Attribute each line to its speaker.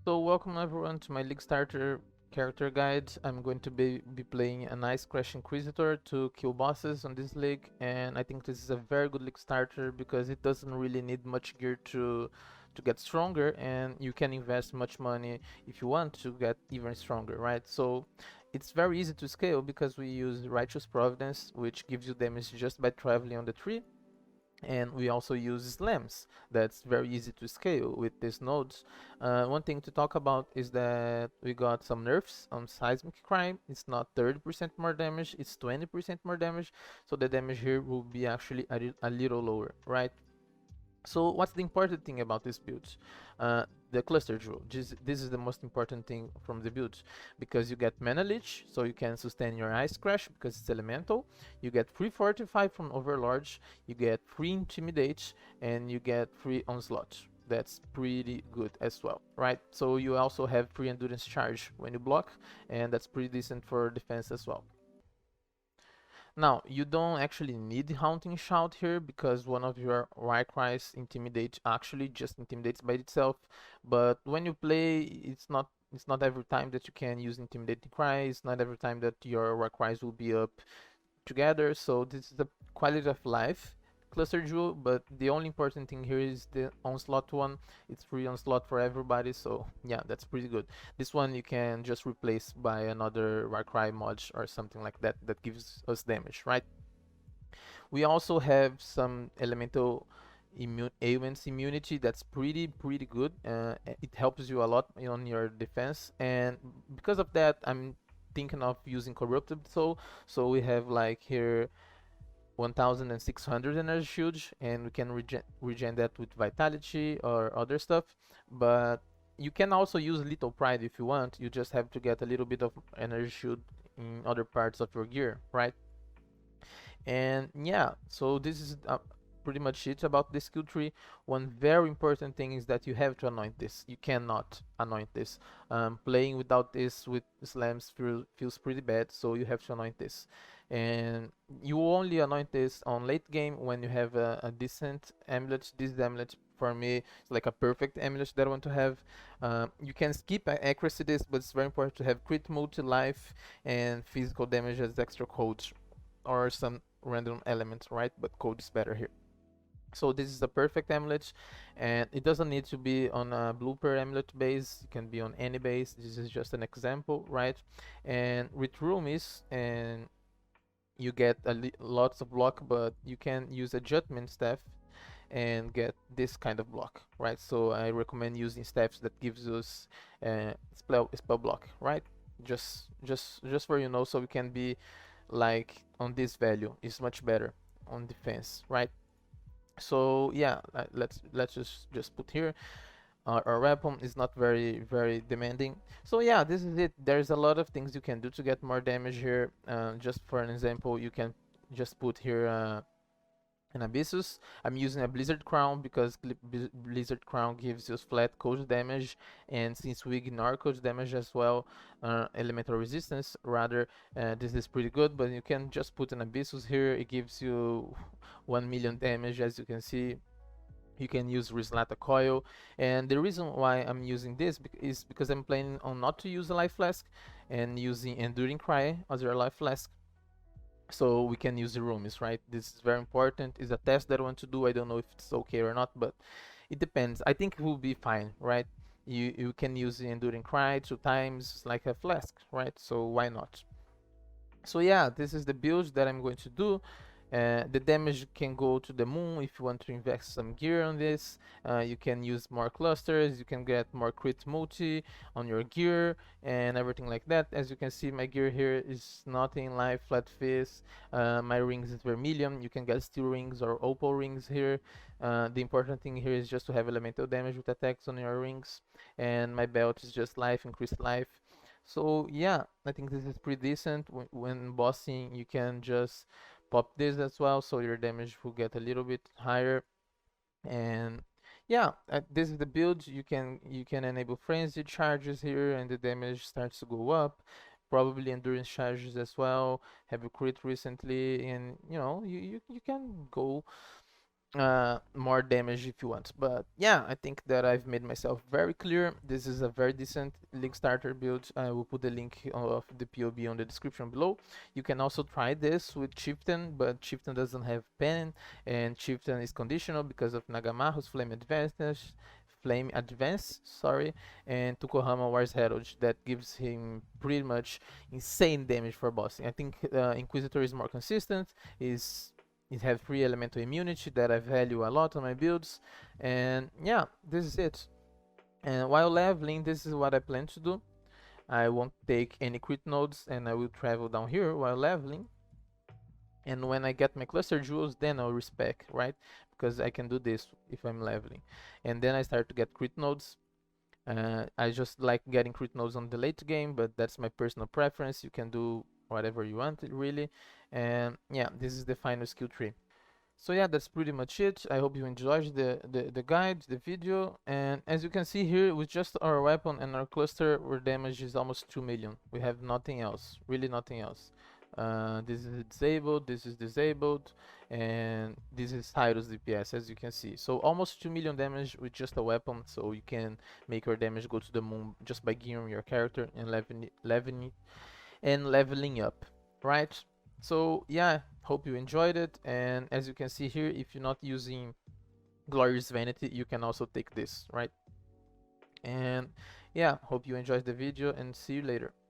Speaker 1: So welcome everyone to my League Starter character guide. I'm going to be playing a nice Crash Inquisitor to kill bosses on this league, and I think this is a very good league starter because it doesn't really need much gear to get stronger, and you can invest much money if you want to get even stronger, right? So it's very easy to scale because we use Righteous Providence, which gives you damage just by traveling on the tree, and we also use slams. That's very easy to scale with these nodes. One thing to talk about is that we got some nerfs on seismic crime. It's not 30% more damage, it's 20% more damage, so the damage here will be actually a little lower, right? So what's the important thing about this build? The cluster jewel. This is the most important thing from the build, because you get mana leech, so you can sustain your ice crash because it's elemental. You get free fortify from overlord, you get free intimidate, and you get free onslaught. That's pretty good as well, right? So you also have free endurance charge when you block, and that's pretty decent for defense as well. Now, you don't actually need Haunting Shout here because one of your Warcries Intimidate actually just intimidates by itself. But when you play, it's not every time that you can use Intimidating Cry. It's not every time that your Warcries will be up together. So this is the quality of life cluster jewel, but the only important thing here is the onslaught one. It's free onslaught for everybody, so yeah, that's pretty good. This one you can just replace by another Warcry mod or something like that that gives us damage, right? We also have some elemental ailments immunity that's pretty good. It helps you a lot on your defense, and because of that I'm thinking of using corrupted soul. So we have like here 1600 energy shield, and we can regen that with vitality or other stuff. But you can also use little pride if you want. You just have to get a little bit of energy shield in other parts of your gear, right? And yeah, so this is pretty much it about the skill tree. One very important thing is that you have to anoint this. You cannot anoint this. Playing without this with slams feels pretty bad, so you have to anoint this. And you only anoint this on late game when you have a decent amulet. This amulet for me is like a perfect amulet that I want to have. You can skip accuracy this, but it's very important to have crit multi-life and physical damage as extra codes or some random element, right? But code is better here. So this is the perfect amulet, and it doesn't need to be on a blooper amulet base. It can be on any base. This is just an example, right? And with roomies, and you get lots of block, but you can use adjustment staff and get this kind of block, right? So I recommend using staffs that gives us spell block, right? Just for you know, so we can be like on this value is much better on defense, right? So yeah, let's just put here our weapon is not very demanding. So yeah, this is it. There's a lot of things you can do to get more damage here. Just for an example, you can just put here an Abyssus. I'm using a Blizzard Crown because Blizzard Crown gives us flat cold damage, and since we ignore cold damage as well, elemental resistance rather, this is pretty good. But you can just put an Abyssus here. It gives you 1 million damage, as you can see. You can use Rislata Coil, and the reason why I'm using this is because I'm planning on not to use a Life Flask and using Enduring Cry as your Life Flask, so we can use the roomies, right? This is very important. It's a test that I want to do. I don't know if it's okay or not, but it depends. I think it will be fine, right? You can use the Enduring Cry 2 times like a flask, right? So why not? So yeah, this is the build that I'm going to do. The damage can go to the moon if you want to invest some gear on this. You can use more clusters, you can get more crit multi on your gear and everything like that. As you can see, my gear here is not in life, flat face. My rings is vermilion. You can get steel rings or opal rings here. The important thing here is just to have elemental damage with attacks on your rings. And my belt is just life, increased life. So yeah, I think this is pretty decent. When bossing, you can just pop this as well, so your damage will get a little bit higher. And yeah, this is the build. You can enable frenzy charges here, and the damage starts to go up. Probably endurance charges as well. Have a crit recently, and you know you can go more damage if you want. But yeah, I think that I've made myself very clear. This is a very decent league starter build. I will put the link of the POB on the description below. You can also try this with chieftain, but chieftain doesn't have pen, and chieftain is conditional because of Nagamaru's flame advance, sorry, and Tukohama War's Herald that gives him pretty much insane damage for bossing. I think Inquisitor is more consistent, is it has free elemental immunity that I value a lot on my builds. And yeah, this is it. And while leveling, this is what I plan to do. I won't take any crit nodes and I will travel down here while leveling. And when I get my cluster jewels, then I'll respec, right? Because I can do this if I'm leveling. And then I start to get crit nodes. I just like getting crit nodes on the late game, but that's my personal preference. You can do whatever you want, really. And yeah, this is the final skill tree. So yeah, that's pretty much it. I hope you enjoyed the guide, the video. And as you can see here, with just our weapon and our cluster, our damage is almost 2 million. We have nothing else, really nothing else. This is disabled, and this is Hyros DPS, as you can see. So almost 2 million damage with just a weapon, so you can make your damage go to the moon just by gearing your character and leveling up, right? So yeah, hope you enjoyed it. And as you can see here, if you're not using Glorious Vanity, you can also take this, right? And yeah, hope you enjoyed the video and see you later.